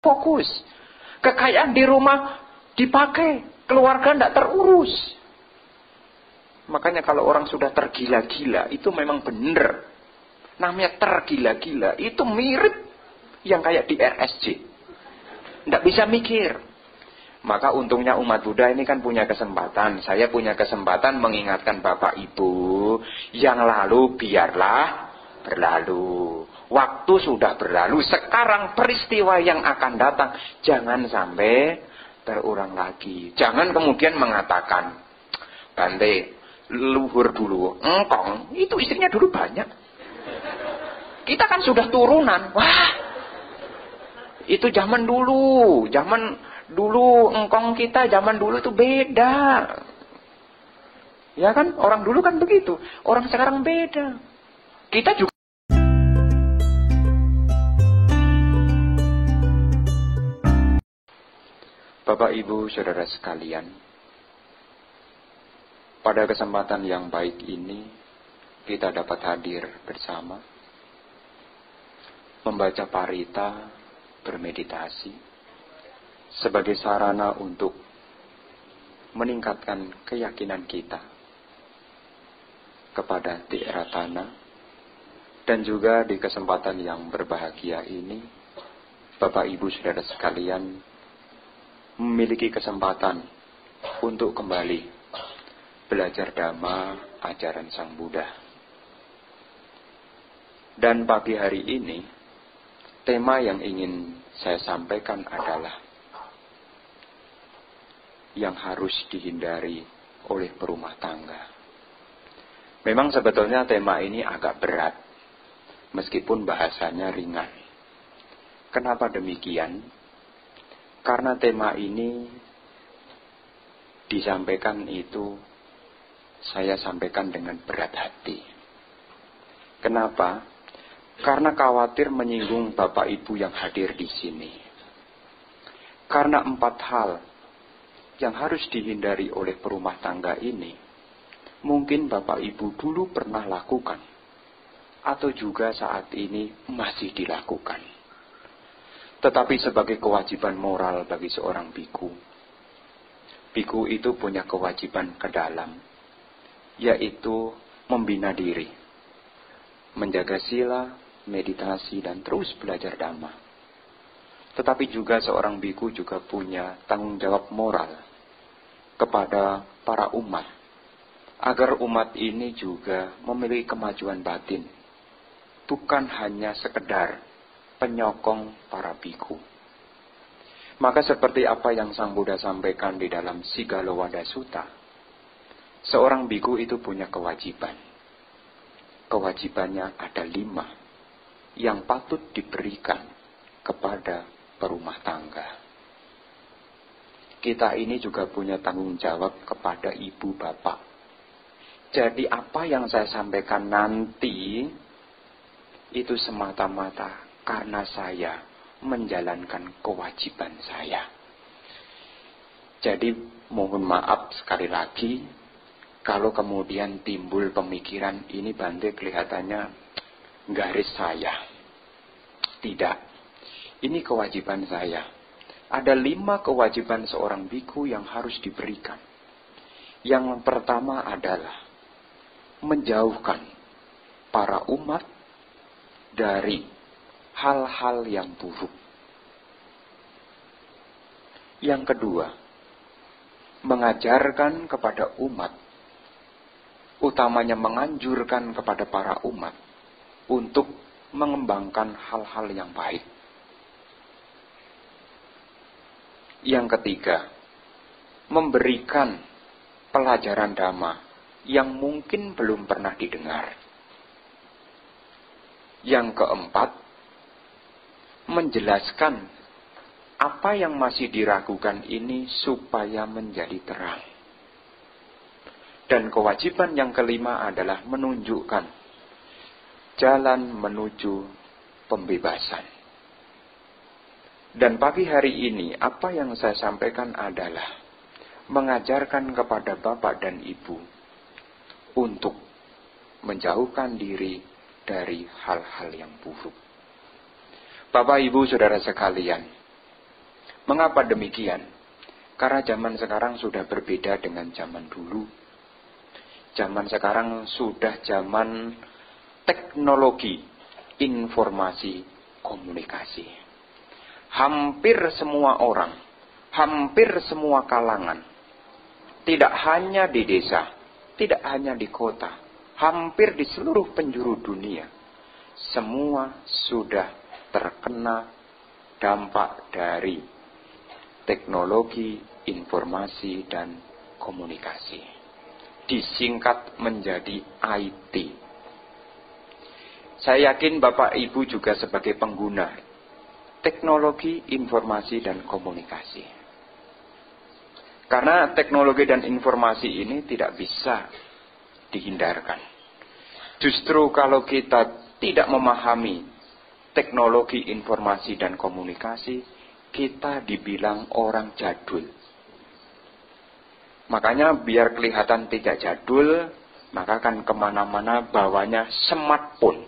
Fokus. Kekayaan di rumah dipakai, keluarga tidak terurus. Makanya kalau orang sudah tergila-gila, itu memang benar. Namanya tergila-gila, itu mirip yang kayak di RSJ. Tidak bisa mikir. Maka untungnya umat Buddha ini kan punya kesempatan. Saya punya kesempatan mengingatkan Bapak Ibu, yang lalu biarlah berlalu. Waktu sudah berlalu, sekarang peristiwa yang akan datang jangan sampai terulang lagi. Jangan kemudian mengatakan, Bante, luhur dulu, engkong, itu istrinya dulu banyak. Kita kan sudah turunan. Wah, itu zaman dulu engkong kita zaman dulu itu beda. Ya kan, orang dulu kan begitu, orang sekarang beda. Kita juga. Bapak Ibu Saudara sekalian, pada kesempatan yang baik ini kita dapat hadir bersama membaca parita, bermeditasi sebagai sarana untuk meningkatkan keyakinan kita kepada Tiratana. Dan juga di kesempatan yang berbahagia ini, Bapak Ibu Saudara sekalian memiliki kesempatan untuk kembali belajar Dhamma ajaran Sang Buddha. Dan pagi hari ini, tema yang ingin saya sampaikan adalah yang harus dihindari oleh perumah tangga. Memang sebetulnya tema ini agak berat, meskipun bahasanya ringan. Kenapa demikian? Karena tema ini disampaikan itu, saya sampaikan dengan berat hati. Kenapa? Karena khawatir menyinggung Bapak Ibu yang hadir di sini. Karena 4 hal yang harus dihindari oleh perumah tangga ini, mungkin Bapak Ibu dulu pernah lakukan, atau juga saat ini masih dilakukan. Tetapi sebagai kewajiban moral bagi seorang biku, biku itu punya kewajiban ke dalam, yaitu membina diri, menjaga sila, meditasi, dan terus belajar Dhamma. Tetapi juga seorang biku juga punya tanggung jawab moral kepada para umat, agar umat ini juga memiliki kemajuan batin, bukan hanya sekedar penyokong para biku. Maka seperti apa yang Sang Buddha sampaikan di dalam Sigalowada Sutta, seorang biku itu punya kewajiban. Kewajibannya ada 5 yang patut diberikan kepada perumah tangga. Kita ini juga punya tanggung jawab kepada ibu bapak. Jadi apa yang saya sampaikan nanti itu semata-mata karena saya menjalankan kewajiban saya. Jadi mohon maaf sekali lagi kalau kemudian timbul pemikiran ini Bante kelihatannya garis saya. Tidak. Ini kewajiban saya. Ada 5 kewajiban seorang biku yang harus diberikan. Yang pertama adalah menjauhkan para umat dari hal-hal yang buruk. Yang kedua, mengajarkan kepada umat, utamanya menganjurkan kepada para umat untuk mengembangkan hal-hal yang baik. Yang ketiga, memberikan pelajaran Dhamma yang mungkin belum pernah didengar. Yang keempat, menjelaskan apa yang masih diragukan ini supaya menjadi terang. Dan kewajiban yang kelima adalah menunjukkan jalan menuju pembebasan. Dan pagi hari ini apa yang saya sampaikan adalah mengajarkan kepada bapak dan ibu untuk menjauhkan diri dari hal-hal yang buruk. Bapak Ibu Saudara sekalian, Mengapa demikian? Karena zaman sekarang sudah berbeda dengan zaman dulu. Zaman sekarang sudah zaman teknologi, informasi, komunikasi. Hampir semua orang, hampir semua kalangan, tidak hanya di desa, tidak hanya di kota, hampir di seluruh penjuru dunia, semua sudah terkena dampak dari teknologi, informasi, dan komunikasi. Disingkat menjadi IT. Saya yakin Bapak Ibu juga sebagai pengguna teknologi, informasi, dan komunikasi. Karena teknologi dan informasi ini tidak bisa dihindarkan. Justru kalau kita tidak memahami teknologi, informasi, dan komunikasi, kita dibilang orang jadul. Makanya biar kelihatan tidak jadul, maka kan kemana-mana bawanya smartphone.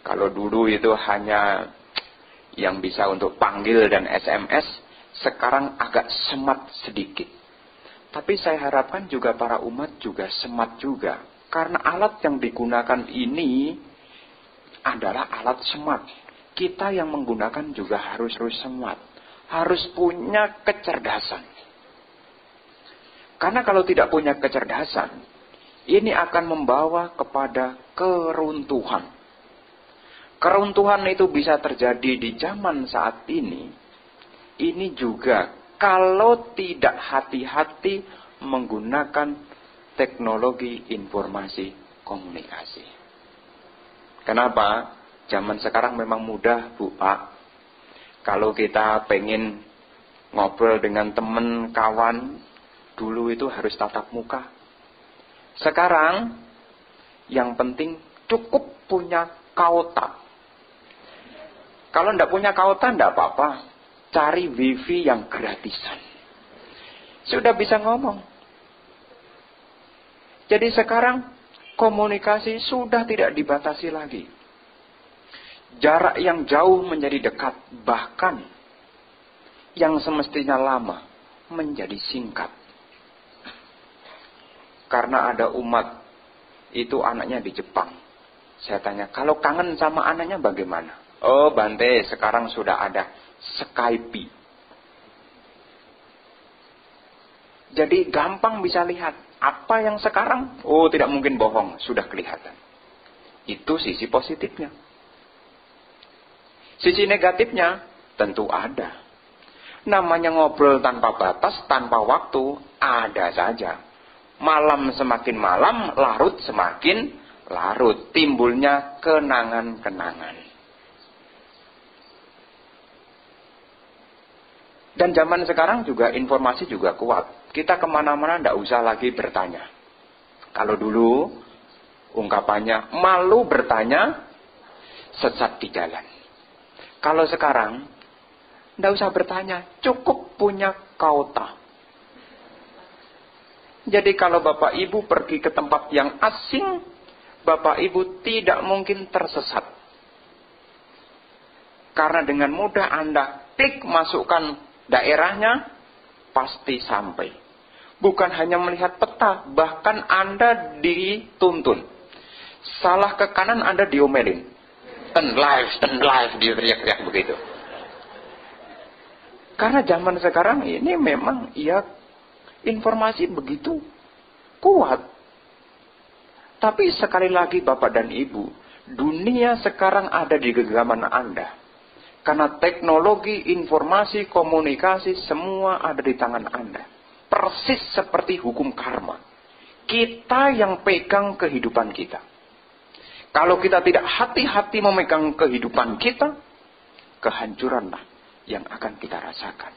Kalau dulu itu hanya yang bisa untuk panggil dan SMS, sekarang agak smart sedikit. Tapi saya harapkan juga para umat juga smart juga. Karena alat yang digunakan ini adalah alat smart. Kita yang menggunakan juga harus smart. Harus punya kecerdasan. Karena kalau tidak punya kecerdasan, ini akan membawa kepada keruntuhan. Keruntuhan itu bisa terjadi di zaman saat ini. Ini juga kalau tidak hati-hati menggunakan teknologi informasi komunikasi. Kenapa? Zaman sekarang memang mudah, Bu, Pak. Kalau kita pengen ngobrol dengan teman, kawan, dulu itu harus tatap muka. Sekarang, yang penting cukup punya kuota. Kalau tidak punya kuota, tidak apa-apa. Cari wifi yang gratisan. Sudah bisa ngomong. Jadi sekarang komunikasi sudah tidak dibatasi lagi. Jarak yang jauh menjadi dekat. Bahkan yang semestinya lama menjadi singkat. Karena ada umat itu anaknya di Jepang. Saya tanya, kalau kangen sama anaknya bagaimana? Oh Bante, sekarang sudah ada Skype. Jadi gampang bisa lihat apa yang sekarang. Oh tidak mungkin bohong, sudah kelihatan. Itu sisi positifnya. Sisi negatifnya tentu ada. Namanya ngobrol tanpa batas, tanpa waktu, ada saja. Malam semakin malam, larut semakin larut. Timbulnya kenangan-kenangan. Dan zaman sekarang juga informasi juga kuat. Kita kemana-mana tidak usah lagi bertanya. Kalau dulu ungkapannya malu bertanya, sesat di jalan. Kalau sekarang tidak usah bertanya, cukup punya kuota. Jadi kalau Bapak Ibu pergi ke tempat yang asing, Bapak Ibu tidak mungkin tersesat. Karena dengan mudah Anda klik masukkan daerahnya, pasti sampai. Bukan hanya melihat peta, bahkan Anda dituntun. Salah ke kanan Anda diomelin. Turn live, dia teriak-teriak begitu. Karena zaman sekarang ini memang ya informasi begitu kuat. Tapi sekali lagi Bapak dan Ibu, dunia sekarang ada di genggaman Anda. Karena teknologi, informasi, komunikasi, semua ada di tangan Anda. Persis seperti hukum karma. Kita yang pegang kehidupan kita. Kalau kita tidak hati-hati memegang kehidupan kita, kehancuranlah yang akan kita rasakan.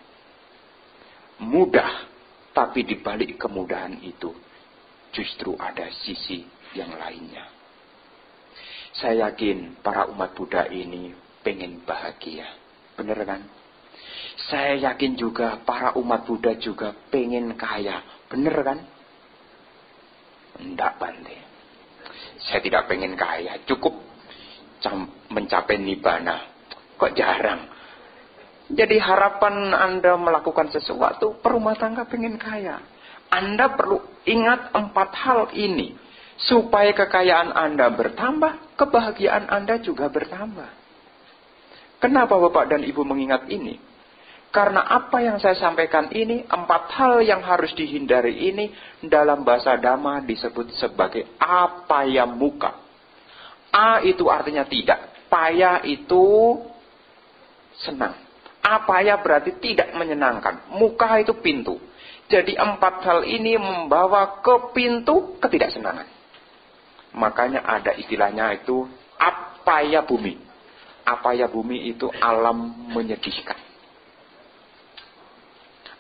Mudah, tapi di balik kemudahan itu, justru ada sisi yang lainnya. Saya yakin para umat Buddha ini pengen bahagia. Bener kan? Saya yakin juga para umat Buddha juga pengen kaya. Bener kan? Enggak, Bante. Saya tidak pengen kaya. Cukup mencapai nibbana. Kok jarang? Jadi harapan Anda melakukan sesuatu, perumah tangga pengen kaya. Anda perlu ingat 4 hal ini. Supaya kekayaan Anda bertambah, kebahagiaan Anda juga bertambah. Kenapa Bapak dan Ibu mengingat ini? Karena apa yang saya sampaikan ini, 4 hal yang harus dihindari ini, dalam bahasa Dhamma disebut sebagai apaya muka. A itu artinya tidak. Paya itu senang. Apaya berarti tidak menyenangkan. Muka itu pintu. Jadi 4 hal ini membawa ke pintu ketidaksenangan. Makanya ada istilahnya itu apaya bumi. Apaya bumi itu alam menyedihkan.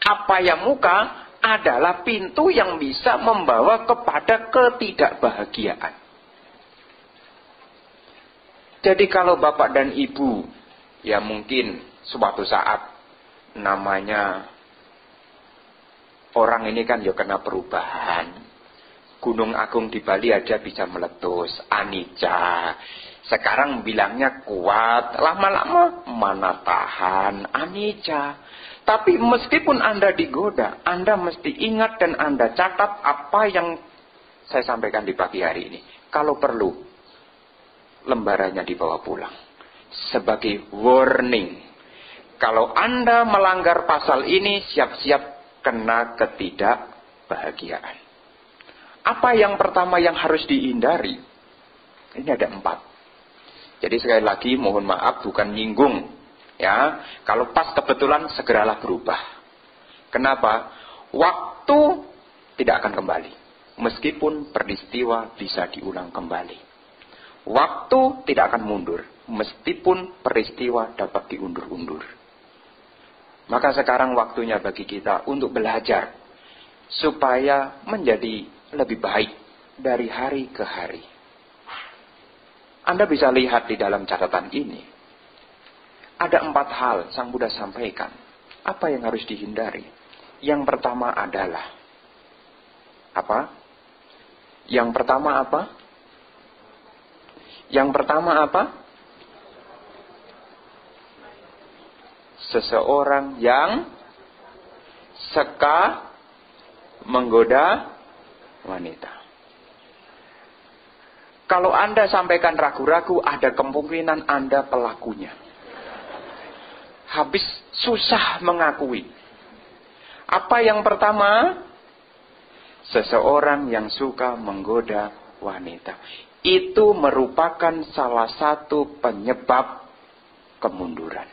Apaya muka adalah pintu yang bisa membawa kepada ketidakbahagiaan. Jadi kalau Bapak dan Ibu, ya mungkin suatu saat namanya orang ini kan ya kena perubahan. Gunung Agung di Bali aja bisa meletus, anicca. Sekarang bilangnya kuat, lama-lama mana tahan, anicca. Tapi meskipun Anda digoda, Anda mesti ingat dan Anda catat apa yang saya sampaikan di pagi hari ini. Kalau perlu, lembarannya dibawa pulang. Sebagai warning. Kalau Anda melanggar pasal ini, siap-siap kena ketidakbahagiaan. Apa yang pertama yang harus dihindari? Ini ada 4. Jadi sekali lagi mohon maaf bukan nyinggung. Ya, kalau pas kebetulan segeralah berubah. Kenapa? Waktu tidak akan kembali. Meskipun peristiwa bisa diulang kembali. Waktu tidak akan mundur. Meskipun peristiwa dapat diundur-undur. Maka sekarang waktunya bagi kita untuk belajar. Supaya menjadi lebih baik dari hari ke hari. Anda bisa lihat di dalam catatan ini. Ada 4 hal Sang Buddha sampaikan. Apa yang harus dihindari? Yang pertama adalah apa? Yang pertama apa? Yang pertama apa? Seseorang yang suka menggoda wanita. Kalau Anda sampaikan ragu-ragu, ada kemungkinan Anda pelakunya. Habis susah mengakui. Apa yang pertama? Seseorang yang suka menggoda wanita. Itu merupakan salah satu penyebab kemunduran.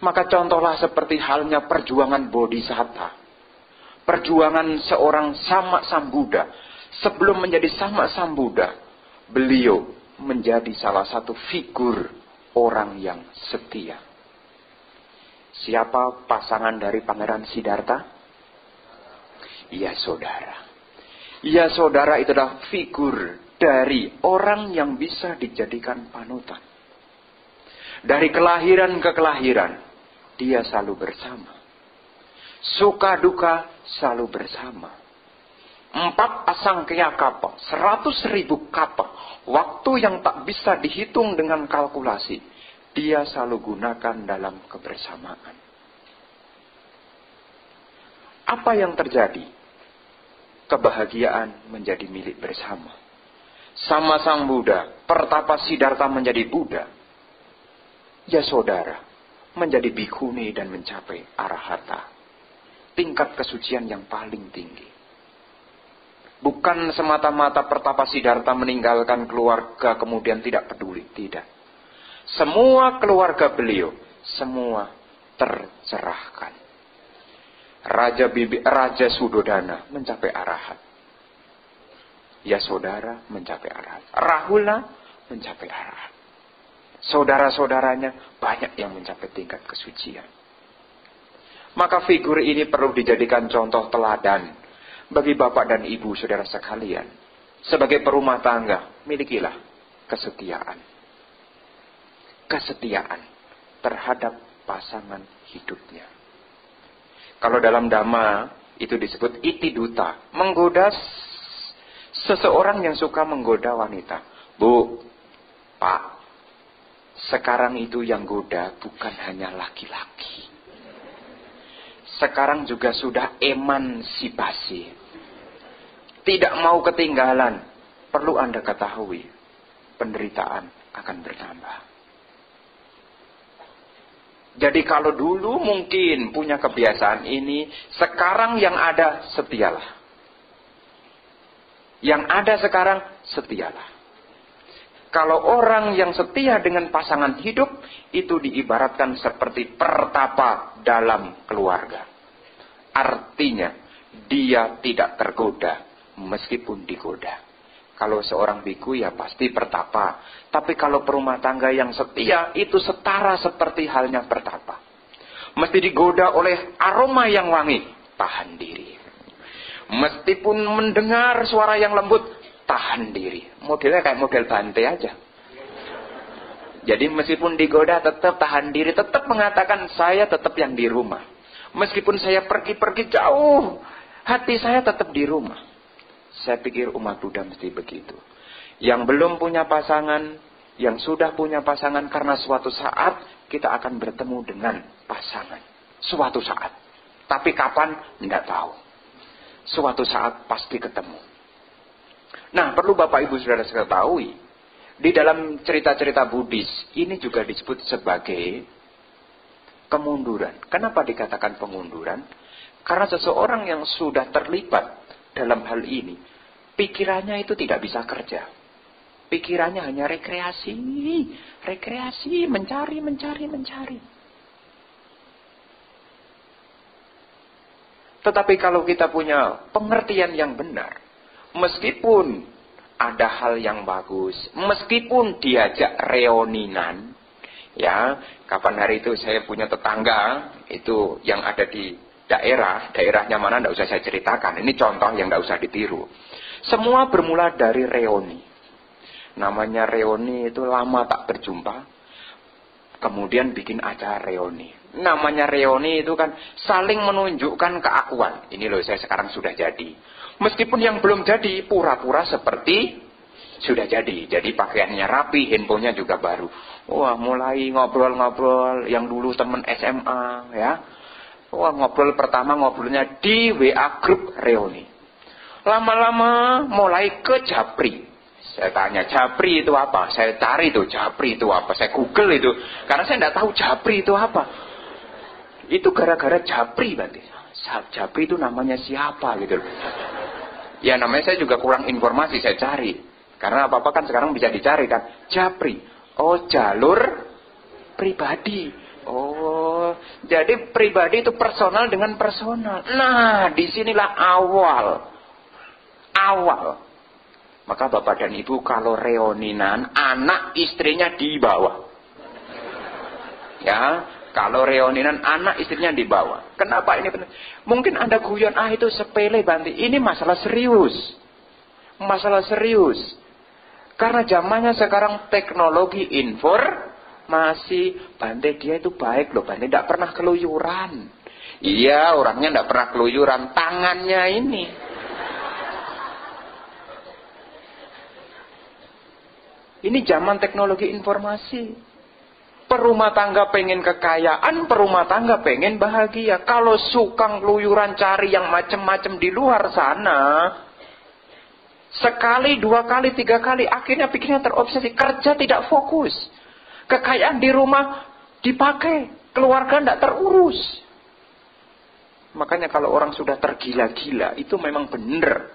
Maka contohlah seperti halnya perjuangan Bodhisatta. Perjuangan seorang Sama Sambuddha. Sebelum menjadi Sama Sambuddha, beliau menjadi salah satu figur orang yang setia. Siapa pasangan dari Pangeran Siddhartha? Ya saudara. Ya saudara itu adalah figur dari orang yang bisa dijadikan panutan. Dari kelahiran ke kelahiran, dia selalu bersama. Suka duka selalu bersama. 4 asangkaya kapa, 100.000 kapa. Waktu yang tak bisa dihitung dengan kalkulasi. Dia selalu gunakan dalam kebersamaan. Apa yang terjadi? Kebahagiaan menjadi milik bersama. Sama Sang Buddha, pertapa Siddhartha menjadi Buddha. Ya saudara, menjadi bhikkhuni dan mencapai arahata. Tingkat kesucian yang paling tinggi. Bukan semata-mata pertapa Siddhartha meninggalkan keluarga kemudian tidak peduli. Tidak. Semua keluarga beliau, semua tercerahkan. Raja Sudodana mencapai arahat. Ya saudara mencapai arahat. Rahula mencapai arahat. Saudara-saudaranya banyak yang mencapai tingkat kesucian. Maka figur ini perlu dijadikan contoh teladan bagi bapak dan ibu saudara sekalian. Sebagai perumah tangga, milikilah kesetiaan. Kesetiaan terhadap pasangan hidupnya. Kalau dalam Dhamma itu disebut iti duta, menggoda seseorang yang suka menggoda wanita. Bu, Pak, Sekarang itu yang goda bukan hanya laki-laki. Sekarang juga sudah emansipasi. Tidak mau ketinggalan. Perlu Anda ketahui, penderitaan akan bertambah. Jadi kalau dulu mungkin punya kebiasaan ini, sekarang yang ada setialah. Yang ada sekarang setialah. Kalau orang yang setia dengan pasangan hidup, itu diibaratkan seperti pertapa dalam keluarga. Artinya, dia tidak tergoda meskipun digoda. Kalau seorang biku ya pasti pertapa. Tapi kalau perumah tangga yang setia, itu setara seperti halnya pertapa. Mesti digoda oleh aroma yang wangi, tahan diri. Meskipun mendengar suara yang lembut, tahan diri. Modelnya kayak model Bante aja. Jadi meskipun digoda tetap tahan diri. Tetap mengatakan saya tetap yang di rumah. Meskipun saya pergi-pergi jauh, hati saya tetap di rumah. Saya pikir umat Buddha mesti begitu. Yang belum punya pasangan, yang sudah punya pasangan, karena suatu saat kita akan bertemu dengan pasangan. Suatu saat. Tapi kapan? Tidak tahu. Suatu saat pasti ketemu. Nah, perlu Bapak Ibu Saudara ketahui, di dalam cerita-cerita Buddhis, ini juga disebut sebagai kemunduran. Kenapa dikatakan pengunduran? Karena seseorang yang sudah terlibat dalam hal ini, pikirannya itu tidak bisa kerja. Pikirannya hanya rekreasi, mencari. Tetapi kalau kita punya pengertian yang benar, meskipun ada hal yang bagus, meskipun diajak reuninan, ya, kapan hari itu saya punya tetangga, itu yang ada di daerahnya mana tidak usah saya ceritakan, ini contoh yang tidak usah ditiru. Semua bermula dari reuni. Namanya reuni itu lama tak berjumpa, kemudian bikin acara reuni. Namanya reuni itu kan saling menunjukkan keakuan. Ini loh saya sekarang sudah jadi. Meskipun yang belum jadi, pura-pura seperti sudah jadi. Jadi pakaiannya rapi, handphonenya juga baru. Wah, mulai ngobrol-ngobrol yang dulu teman SMA, ya. Wah, ngobrol pertama ngobrolnya di WA grup reuni. Lama-lama mulai ke japri. Saya tanya, japri itu apa? Saya cari itu, japri itu apa? Saya Google itu. Karena saya tidak tahu japri itu apa. Itu gara-gara japri berarti. Japri itu namanya siapa gitu. Ya namanya saya juga kurang informasi, saya cari. Karena apa-apa kan sekarang bisa dicari kan. Japri. Oh, jalur pribadi. Oh, jadi pribadi itu personal dengan personal. Nah, disinilah awal. Maka bapak dan ibu kalau reuninan, anak istrinya dibawa. Ya, kalau reuninan anak istrinya dibawa. Kenapa ini penting? Mungkin Anda guyon, itu sepele Banti. Ini masalah serius. Masalah serius. Karena zamannya sekarang teknologi informasi. Banti dia itu baik loh. Banti tidak pernah keluyuran. Iya, orangnya tidak pernah keluyuran. Tangannya ini. Ini zaman teknologi informasi. Perumah tangga pengen kekayaan, perumah tangga pengen bahagia. Kalau suka keluyuran cari yang macam-macam di luar sana, sekali, 2 kali, 3 kali, akhirnya pikirnya terobsesi. Kerja tidak fokus. Kekayaan di rumah dipakai, keluarga tidak terurus. Makanya kalau orang sudah tergila-gila, itu memang benar.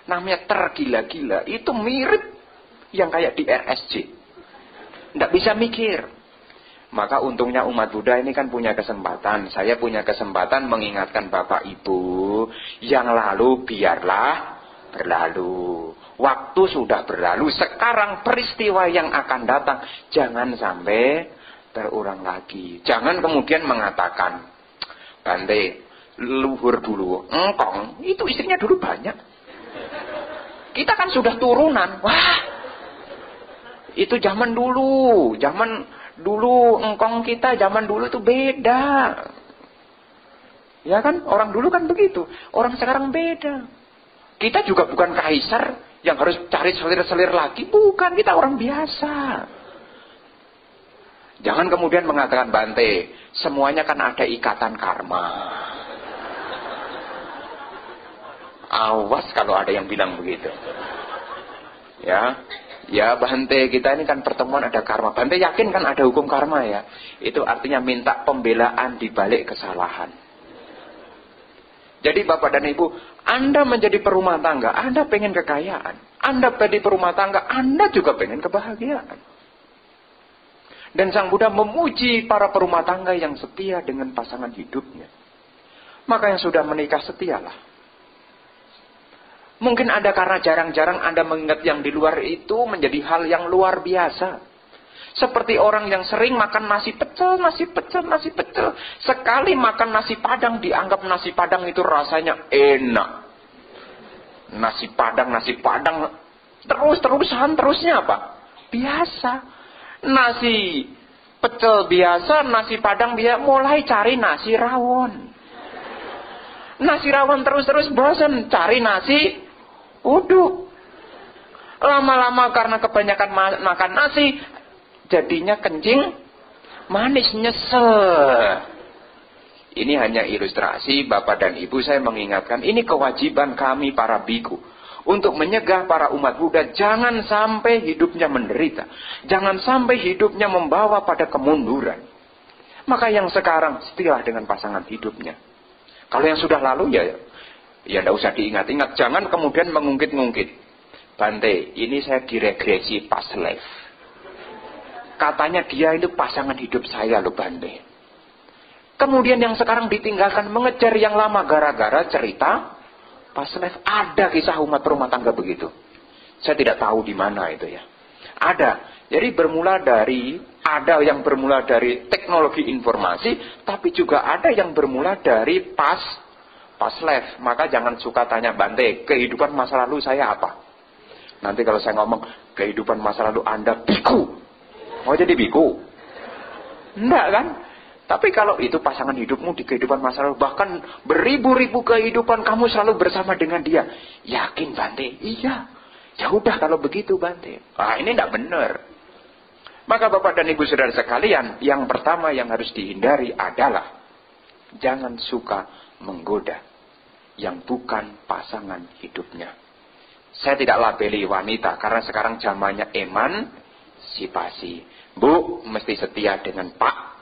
Namanya tergila-gila, itu mirip yang kayak di RSJ. Tidak bisa mikir. Maka untungnya umat Buddha ini kan punya kesempatan. Saya punya kesempatan mengingatkan Bapak Ibu. Yang lalu biarlah berlalu. Waktu sudah berlalu. Sekarang peristiwa yang akan datang jangan sampai terulang lagi. Jangan kemudian mengatakan, Bante, luhur dulu. Engkong, itu istrinya dulu banyak. Kita kan sudah turunan. Wah, itu zaman dulu engkong kita zaman dulu itu beda. Ya kan? Orang dulu kan begitu. Orang sekarang beda. Kita juga bukan kaisar yang harus cari selir-selir lagi. Bukan, kita orang biasa. Jangan kemudian mengatakan, Bante, semuanya kan ada ikatan karma. Awas kalau ada yang bilang begitu. Ya Bante, kita ini kan pertemuan ada karma. Bante yakin kan ada hukum karma ya? Itu artinya minta pembelaan di balik kesalahan. Jadi Bapak dan Ibu, Anda menjadi perumah tangga, Anda pengen kekayaan. Anda menjadi perumah tangga, Anda juga pengen kebahagiaan. Dan Sang Buddha memuji para perumah tangga yang setia dengan pasangan hidupnya. Maka yang sudah menikah setialah. Mungkin Anda karena jarang-jarang Anda mengingat yang di luar itu menjadi hal yang luar biasa. Seperti orang yang sering makan nasi pecel. Sekali makan nasi padang dianggap nasi padang itu rasanya enak. Nasi padang. Terusnya apa? Biasa. Nasi pecel biasa, nasi padang biasa, mulai cari nasi rawon. Nasi rawon terus bosan, cari nasi uduk. Lama-lama karena kebanyakan makan nasi, jadinya kencing manis, nyesel. Ini hanya ilustrasi, Bapak dan Ibu, saya mengingatkan, ini kewajiban kami para biku. Untuk menyegah para umat Buddha, jangan sampai hidupnya menderita. Jangan sampai hidupnya membawa pada kemunduran. Maka yang sekarang, setialah dengan pasangan hidupnya. Kalau yang sudah lalu, ya tidak usah diingat-ingat. Jangan kemudian mengungkit-ngungkit. Bante, ini saya diregresi past life. Katanya dia itu pasangan hidup saya loh Bante. Kemudian yang sekarang ditinggalkan mengejar yang lama gara-gara cerita past life. Ada kisah umat rumah tangga begitu. Saya tidak tahu di mana itu ya. Ada. Jadi ada yang bermula dari teknologi informasi, tapi juga ada yang bermula dari past life. Maka jangan suka tanya, Bante, kehidupan masa lalu saya apa? Nanti kalau saya ngomong, kehidupan masa lalu Anda biku. Mau jadi biku? Enggak kan? Tapi kalau itu pasangan hidupmu di kehidupan masa lalu, bahkan beribu-ribu kehidupan kamu selalu bersama dengan dia. Yakin Bante? Iya. Ya udah kalau begitu Bante. Ini tidak benar. Maka Bapak dan Ibu Saudara sekalian, yang pertama yang harus dihindari adalah jangan suka menggoda yang bukan pasangan hidupnya. Saya tidak labeli wanita karena sekarang zamannya emansipasi. Bu, mesti setia dengan Pak.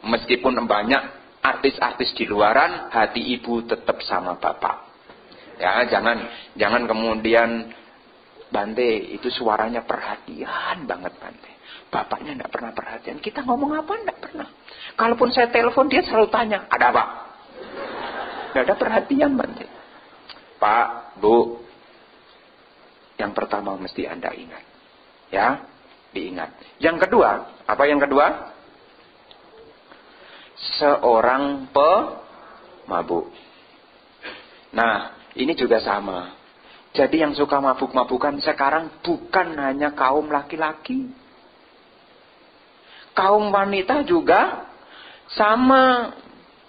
Meskipun banyak artis-artis di luaran, hati ibu tetap sama bapak. Ya, jangan kemudian, Bante, itu suaranya perhatian banget Bante. Bapaknya tidak pernah perhatian. Kita ngomong apa tidak pernah. Kalaupun saya telepon dia selalu tanya, ada apa? Tidak ada perhatian Bante. Pak, Bu, yang pertama mesti Anda ingat. Ya, diingat. Yang kedua, apa yang kedua? Seorang pemabuk. Nah, ini juga sama. Jadi yang suka mabuk-mabukan sekarang bukan hanya kaum laki-laki. Kaum wanita juga sama.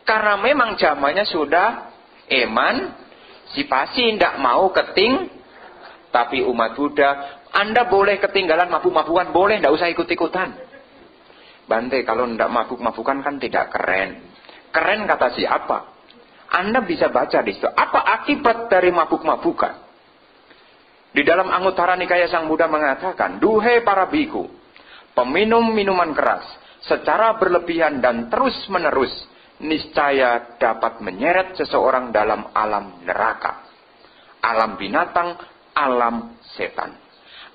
Karena memang zamannya sudah emansipasi, tidak mau keting. Tapi umat Buddha, Anda boleh ketinggalan mabuk-mabukan, boleh, tidak usah ikut-ikutan. Bante, kalau tidak mabuk-mabukan kan tidak keren. Keren kata siapa? Anda bisa baca di situ. Apa akibat dari mabuk-mabukan? Di dalam Anguttara Nikaya Sang Buddha mengatakan, duhai para biku, peminum minuman keras, secara berlebihan dan terus-menerus, niscaya dapat menyeret seseorang dalam alam neraka, alam binatang, alam setan.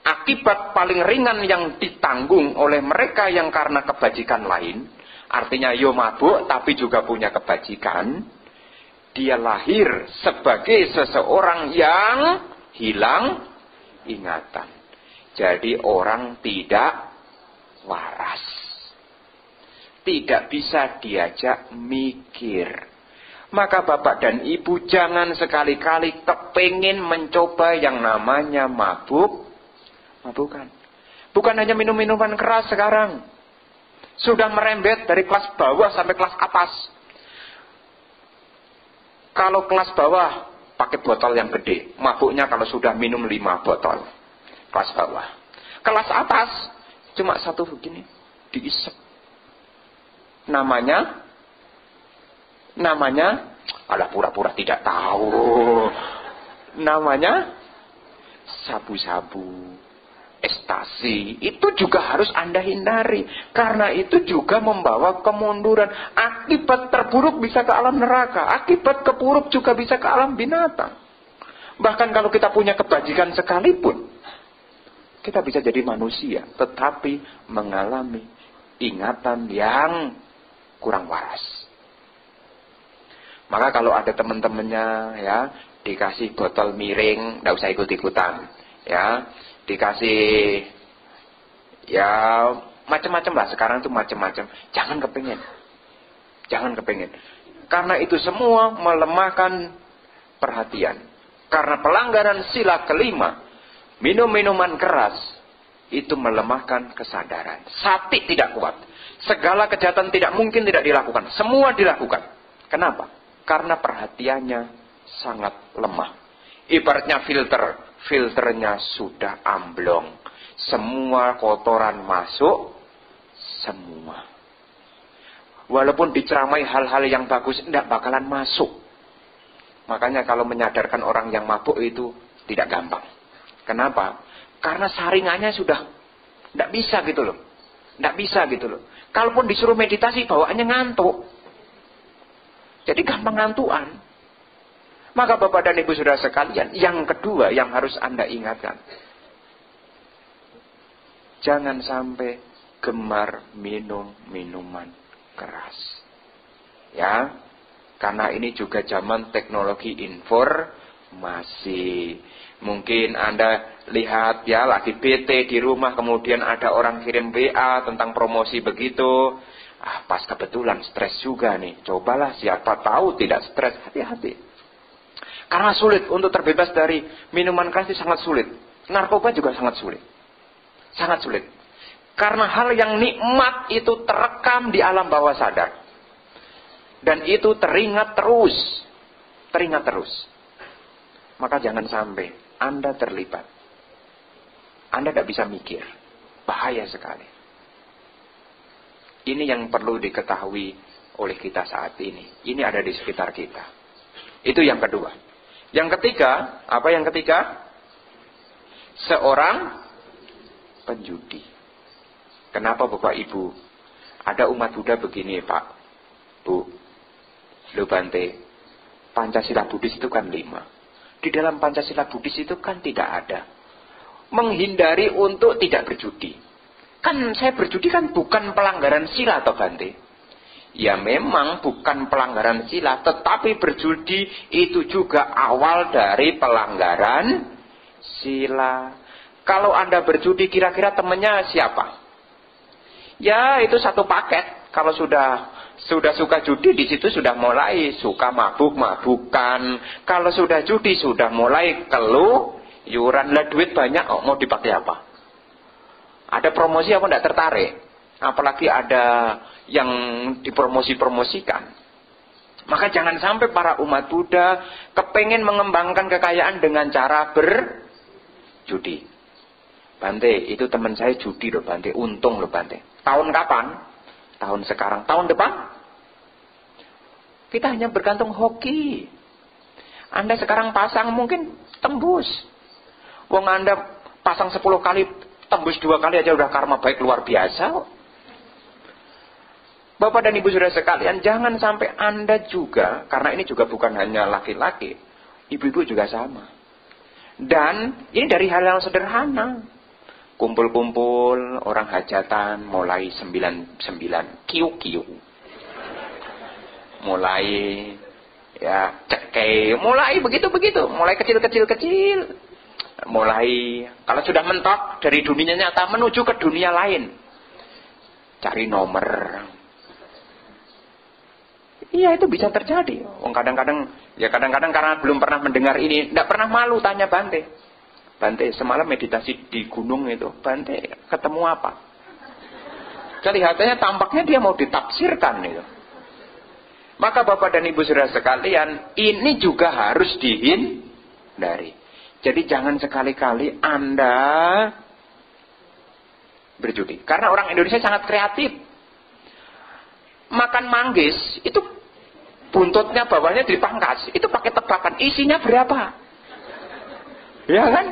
Akibat paling ringan yang ditanggung oleh mereka yang karena kebajikan lain, artinya yo mabuk tapi juga punya kebajikan, dia lahir sebagai seseorang yang hilang ingatan. Jadi orang tidak waras. Tidak bisa diajak mikir. Maka Bapak dan Ibu jangan sekali-kali kepengin mencoba yang namanya mabukan. Bukan hanya minum-minuman keras sekarang. Sudah merembet dari kelas bawah sampai kelas atas. Kalau kelas bawah pakai botol yang gede. Mabuknya kalau sudah minum 5 botol. Kelas bawah. Kelas atas cuma satu begini. Diisep. Namanya, alah pura-pura tidak tahu. Namanya sabu-sabu, ekstasi. Itu juga harus Anda hindari. Karena itu juga membawa kemunduran. Akibat terburuk bisa ke alam neraka. Akibat keburuk juga bisa ke alam binatang. Bahkan kalau kita punya kebajikan sekalipun, kita bisa jadi manusia, tetapi mengalami ingatan yang kurang waras. Maka kalau ada teman-temannya ya, dikasih botol miring, nggak usah ikut-ikutan. Ya, dikasih ya macam-macam lah, sekarang itu macam-macam. Jangan kepingin. Karena itu semua melemahkan perhatian. Karena pelanggaran sila kelima, minum minuman keras, itu melemahkan kesadaran. Sati tidak kuat. Segala kejahatan tidak mungkin tidak dilakukan. Semua dilakukan. Kenapa? Karena perhatiannya sangat lemah. Ibaratnya filternya sudah amblong. Semua kotoran masuk, semua. Walaupun diceramai hal-hal yang bagus, tidak bakalan masuk. Makanya kalau menyadarkan orang yang mabuk itu tidak gampang. Kenapa? Karena saringannya sudah tidak bisa gitu loh. Kalaupun disuruh meditasi, bawaannya ngantuk. Jadi gampang ngantuan. Maka Bapak dan Ibu Saudara sekalian, yang kedua yang harus Anda ingatkan. Jangan sampai gemar minum minuman keras. Ya, karena ini juga zaman teknologi informasi. Mungkin Anda lihat ya, lagi bete di rumah, kemudian ada orang kirim WA tentang promosi begitu. Pas kebetulan stres juga nih. Cobalah, siapa tahu tidak stres. Hati-hati. Karena sulit untuk terbebas dari minuman keras itu sangat sulit. Narkoba juga sangat sulit. Sangat sulit. Karena hal yang nikmat itu terekam di alam bawah sadar. Dan itu teringat terus. Maka jangan sampai Anda terlibat. Anda tidak bisa mikir. Bahaya sekali. Ini yang perlu diketahui oleh kita saat ini. Ini ada di sekitar kita. Itu yang kedua. Yang ketiga, apa yang ketiga? Seorang penjudi. Kenapa Bapak Ibu? Ada umat Buddha begini Pak, Bu, Lu Bante. Pancasila Buddhis itu kan 5. Di dalam Pancasila Buddhis itu kan tidak ada menghindari untuk tidak berjudi. Kan saya berjudi kan bukan pelanggaran sila atau Bante. Ya memang bukan pelanggaran sila, tetapi berjudi itu juga awal dari pelanggaran sila. Kalau Anda berjudi kira-kira temannya siapa? Ya itu satu paket. Kalau sudah suka judi, di situ sudah mulai suka mabuk-mabukan. Kalau sudah judi sudah mulai keluyuran. Lah duit banyak mau dipakai apa? Ada promosi apa tidak tertarik? Apalagi ada yang dipromosi-promosikan. Maka jangan sampai para umat Buddha kepengen mengembangkan kekayaan dengan cara berjudi. Bante, itu teman saya judi loh Bante, untung loh Bante. Tahun kapan? Tahun sekarang, tahun depan? Kita hanya bergantung hoki. Anda sekarang pasang mungkin tembus. Wong Anda pasang 10 kali, tembus 2 kali aja udah karma baik luar biasa. Bapak dan Ibu Saudara sekalian, jangan sampai Anda juga, karena ini juga bukan hanya laki-laki, ibu-ibu juga sama. Dan ini dari hal yang sederhana. Kumpul-kumpul orang hajatan mulai 99 kiu-kiu. Mulai ya cekei, mulai begitu-begitu, mulai kecil-kecil. Mulai kalau sudah mentok dari dunia nyata menuju ke dunia lain. Cari nomor. Iya itu bisa terjadi. Kadang-kadang karena belum pernah mendengar ini, tidak pernah malu tanya Bante. Bante semalam meditasi di gunung itu, Bante ketemu apa? Kelihatannya tampaknya dia mau ditafsirkan itu. Maka Bapak dan Ibu Saudara sekalian, ini juga harus dihindari. Jadi jangan sekali-kali Anda berjudi. Karena orang Indonesia sangat kreatif. makan manggis, itu buntutnya bawahnya dipangkas, itu pakai tebakan, isinya berapa? Ya kan?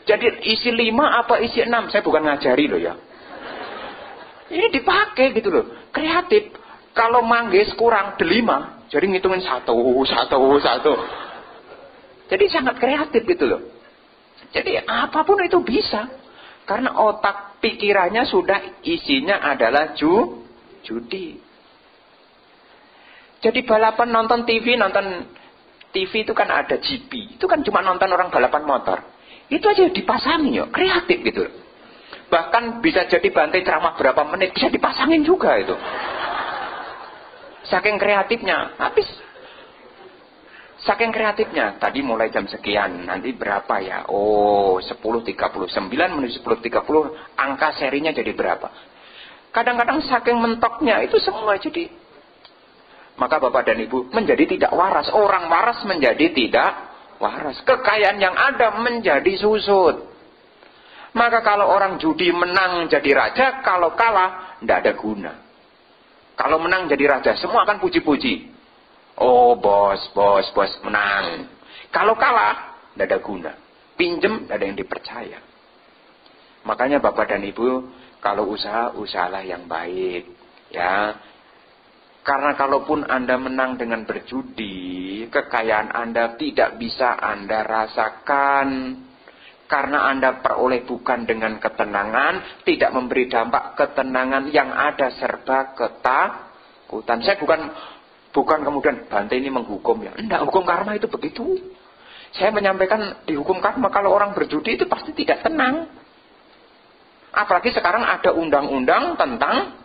Jadi isi 5 apa isi 6, saya bukan ngajari loh ya. Ini dipakai gitu loh, kreatif. Kalau manggis kurang 5, jadi ngitungin 1. Jadi sangat kreatif gitu loh. Jadi apapun itu bisa. Karena otak pikirannya sudah isinya adalah judi. Jadi balapan nonton TV itu kan ada GP. Itu kan cuma nonton orang balapan motor. Itu aja dipasangin ya, kreatif gitu loh. Bahkan bisa jadi bantai ceramah berapa menit, bisa dipasangin juga itu. Saking kreatifnya, habis. Saking kreatifnya, tadi mulai jam sekian, nanti berapa ya? Oh, 10.39 menuju 10.30, angka serinya jadi berapa? Kadang-kadang saking mentoknya, itu semua jadi. Maka Bapak dan Ibu menjadi tidak waras. Orang waras menjadi tidak waras. Kekayaan yang ada menjadi susut. Maka kalau orang judi menang jadi raja, kalau kalah, tidak ada guna. Kalau menang jadi raja, semua akan puji-puji. Oh bos, menang. Kalau kalah, tidak ada guna. Pinjem, tidak ada yang dipercaya. Makanya Bapak dan Ibu, kalau usahalah yang baik. Ya. Karena kalaupun Anda menang dengan berjudi, kekayaan Anda tidak bisa Anda rasakan. Karena Anda peroleh bukan dengan ketenangan, tidak memberi dampak ketenangan, yang ada serba ketakutan. Saya bukan kemudian Bante ini menghukum ya. Enggak, hukum karma itu begitu. Saya menyampaikan di hukum karma kalau orang berjudi itu pasti tidak tenang. Apalagi sekarang ada undang-undang tentang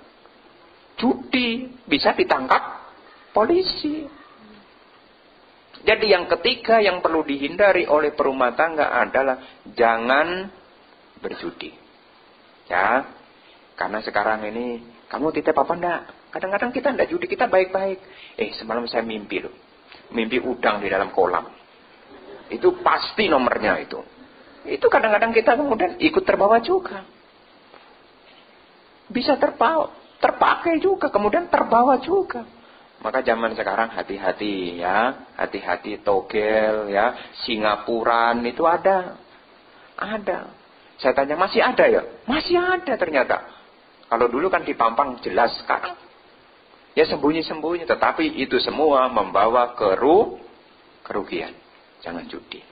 judi, bisa ditangkap polisi. Jadi yang ketiga yang perlu dihindari oleh perumah tangga adalah jangan berjudi. Ya, karena sekarang ini kamu titip apa enggak? Kadang-kadang kita enggak judi, kita baik-baik. Semalam saya mimpi loh. Mimpi udang di dalam kolam. Itu pasti nomornya itu. Itu kadang-kadang kita kemudian ikut terbawa juga. Bisa terpakai juga, kemudian terbawa juga. Maka zaman sekarang hati-hati ya. Hati-hati togel ya. Singapuran itu ada. Ada. Saya tanya masih ada ya? Masih ada ternyata. Kalau dulu kan di Pampang jelas, sekarang ya sembunyi-sembunyi. Tetapi itu semua membawa kerugian. Jangan judi.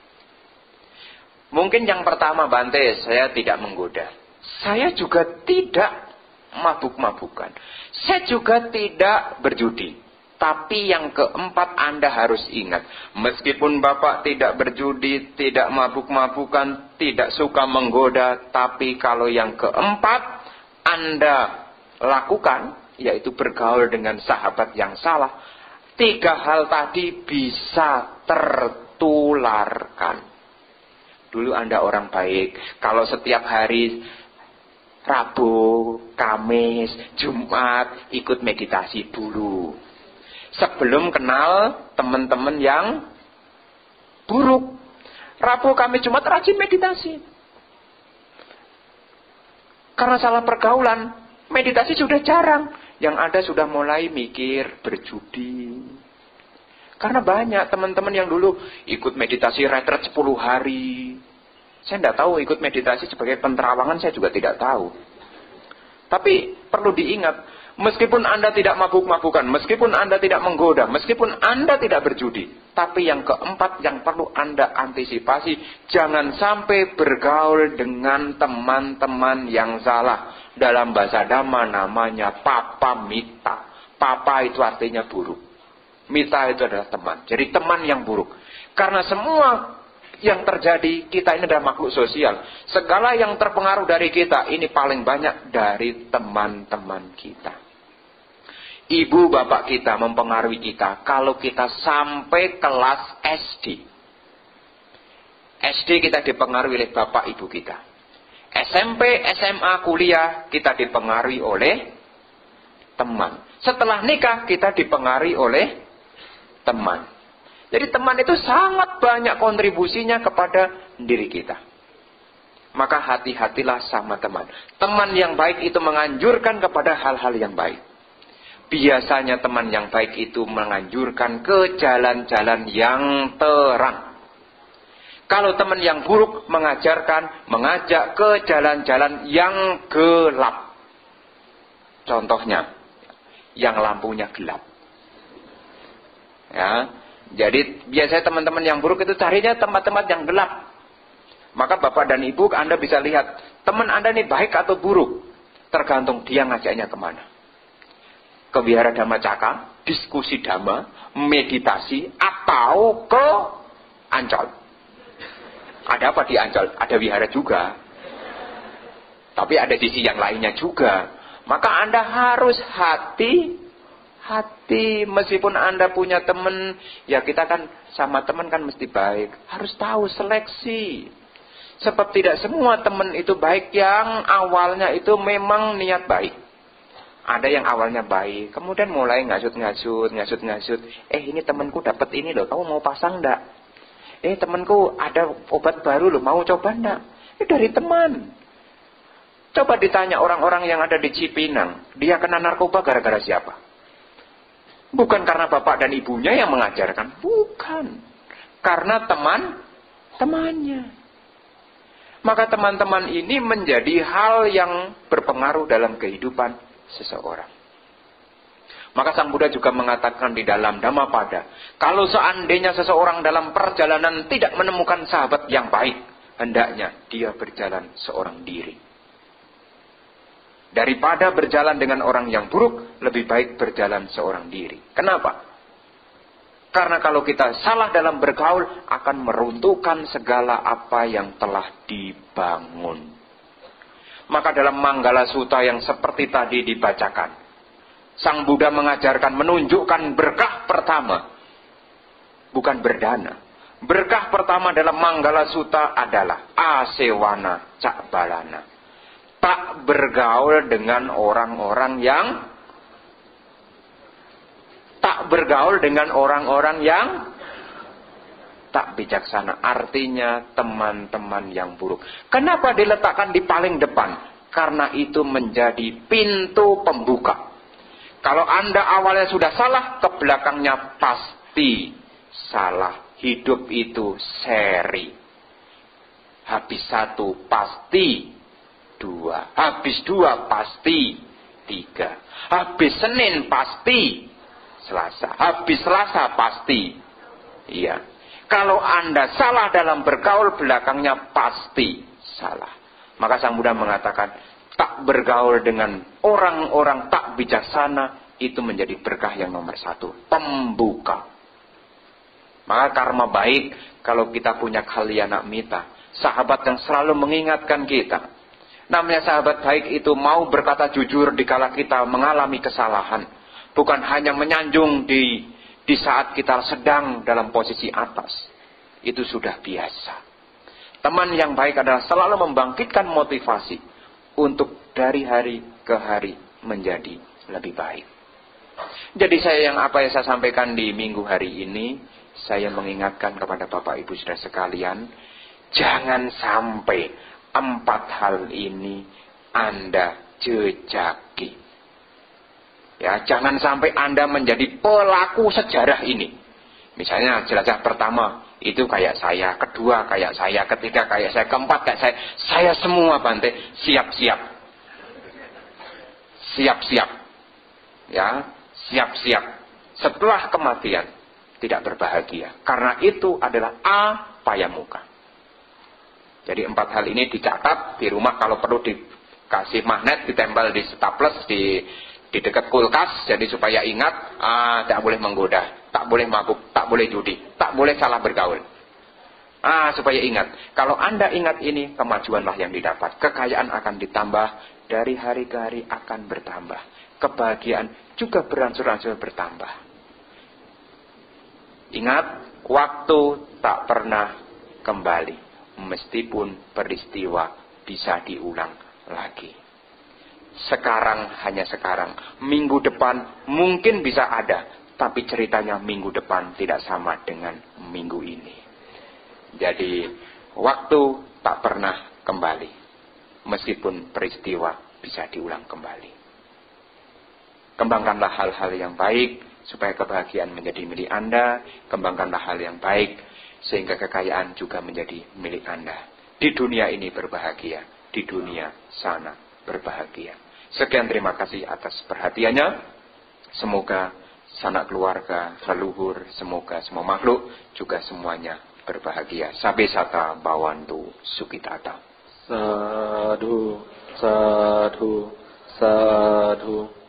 Mungkin yang pertama Bante, saya tidak menggoda. Saya juga tidak mabuk-mabukan. Saya juga tidak berjudi. Tapi yang keempat Anda harus ingat. Meskipun Bapak tidak berjudi, tidak mabuk-mabukan, tidak suka menggoda. Tapi kalau yang keempat Anda lakukan, yaitu bergaul dengan sahabat yang salah. 3 hal tadi bisa tertularkan. Dulu Anda orang baik. Kalau setiap hari Rabu, Kamis, Jumat ikut meditasi dulu. Sebelum kenal teman-teman yang buruk. Rabu, Kamis, Jumat rajin meditasi. Karena salah pergaulan, meditasi sudah jarang. Yang ada sudah mulai mikir berjudi. Karena banyak teman-teman yang dulu ikut meditasi retret 10 hari. Saya tidak tahu ikut meditasi sebagai penerawangan, saya juga tidak tahu. Tapi perlu diingat, meskipun Anda tidak mabuk-mabukan, meskipun Anda tidak menggoda, meskipun Anda tidak berjudi, tapi yang keempat yang perlu Anda antisipasi, jangan sampai bergaul dengan teman-teman yang salah. Dalam bahasa Dhamma namanya papa mita. Papa itu artinya buruk. Mita itu adalah teman. Jadi teman yang buruk. Karena semua yang terjadi, kita ini adalah makhluk sosial. Segala yang terpengaruh dari kita, ini paling banyak dari teman-teman kita. Ibu bapak kita mempengaruhi kita. Kalau kita sampai kelas SD. SD kita dipengaruhi oleh bapak ibu kita. SMP, SMA, kuliah, kita dipengaruhi oleh teman. Setelah nikah, kita dipengaruhi oleh teman. Jadi teman itu sangat banyak kontribusinya kepada diri kita. Maka hati-hatilah sama teman. Teman yang baik itu menganjurkan kepada hal-hal yang baik. Biasanya teman yang baik itu menganjurkan ke jalan-jalan yang terang. Kalau teman yang buruk mengajak ke jalan-jalan yang gelap. Contohnya, yang lampunya gelap. Ya, jadi biasanya teman-teman yang buruk itu carinya tempat-tempat yang gelap. Maka Bapak dan Ibu, Anda bisa lihat, teman Anda ini baik atau buruk. Tergantung dia ngajaknya kemana. Ke wihara Dhamma Caka, diskusi Dhamma, meditasi, atau ke Ancol. Ada apa di Ancol? Ada wihara juga. Tapi ada sisi yang lainnya juga. Maka Anda harus hati-hati. Meskipun Anda punya teman, ya kita kan sama teman kan mesti baik. Harus tahu seleksi. Sebab tidak semua teman itu baik yang awalnya itu memang niat baik. Ada yang awalnya baik, kemudian mulai ngasut-ngasut. Ini temanku dapat ini loh, kamu mau pasang enggak? Temanku ada obat baru loh, mau coba enggak? Dari teman. Coba ditanya orang-orang yang ada di Cipinang, dia kena narkoba gara-gara siapa? Bukan karena bapak dan ibunya yang mengajarkan, bukan. Karena temannya. Maka teman-teman ini menjadi hal yang berpengaruh dalam kehidupan seseorang. Maka Sang Buddha juga mengatakan di dalam Dhammapada, kalau seandainya seseorang dalam perjalanan tidak menemukan sahabat yang baik, hendaknya dia berjalan seorang diri. Daripada berjalan dengan orang yang buruk, lebih baik berjalan seorang diri. Kenapa? Karena kalau kita salah dalam bergaul, akan meruntuhkan segala apa yang telah dibangun. Maka dalam Manggala Sutta yang seperti tadi dibacakan, Sang Buddha mengajarkan, menunjukkan berkah pertama. Bukan berdana. Berkah pertama dalam Manggala Sutta adalah asewana cakbalana. Tak bergaul dengan orang-orang yang tak bijaksana, artinya teman-teman yang buruk. Kenapa diletakkan di paling depan? Karena itu menjadi pintu pembuka. Kalau Anda awalnya sudah salah, ke belakangnya pasti salah. Hidup itu seri. Habis satu pasti dua. Habis dua pasti tiga. Habis Senin pasti Selasa. Habis Selasa pasti. Iya. Kalau Anda salah dalam bergaul, belakangnya pasti salah. Maka Sang Buddha mengatakan, tak bergaul dengan orang-orang tak bijaksana, itu menjadi berkah yang nomor satu. Pembuka. Maka karma baik, kalau kita punya kalyana mita, sahabat yang selalu mengingatkan kita. Namanya sahabat baik itu mau berkata jujur dikala kita mengalami kesalahan. Bukan hanya menyanjung di saat kita sedang dalam posisi atas. Itu sudah biasa. Teman yang baik adalah selalu membangkitkan motivasi untuk dari hari ke hari menjadi lebih baik. Jadi apa yang saya sampaikan di minggu hari ini, saya mengingatkan kepada Bapak Ibu Saudara sekalian, jangan sampai 4 hal ini Anda jejaki. Ya, jangan sampai Anda menjadi pelaku sejarah ini. Misalnya jelajah pertama itu kayak saya, kedua kayak saya, ketiga kayak saya, keempat kayak saya. Saya semua Bante, siap-siap. Siap-siap. Ya, siap-siap. Setelah kematian tidak berbahagia. Karena itu adalah apayamuka. Jadi 4 hal ini dicatat di rumah, kalau perlu dikasih magnet, ditempel di staples di dekat kulkas, jadi supaya ingat, tak boleh menggoda, tak boleh mabuk, tak boleh judi, tak boleh salah bergaul. Supaya ingat. Kalau Anda ingat ini, kemajuanlah yang didapat. Kekayaan akan ditambah, dari hari ke hari akan bertambah. Kebahagiaan juga beransur-ansur bertambah. Ingat, waktu tak pernah kembali. Meskipun peristiwa bisa diulang lagi. Sekarang hanya sekarang. Minggu depan mungkin bisa ada. Tapi ceritanya minggu depan tidak sama dengan minggu ini. Jadi waktu tak pernah kembali. Meskipun peristiwa bisa diulang kembali. Kembangkanlah hal-hal yang baik, supaya kebahagiaan menjadi milik Anda. Kembangkanlah hal yang baik, sehingga kekayaan juga menjadi milik Anda. Di dunia ini berbahagia, di dunia sana berbahagia. Sekian, terima kasih atas perhatiannya. Semoga sanak keluarga, leluhur, semoga semua makhluk juga semuanya berbahagia. Sabe sata bawantu sukitata. Sadhu, sadhu, sadhu.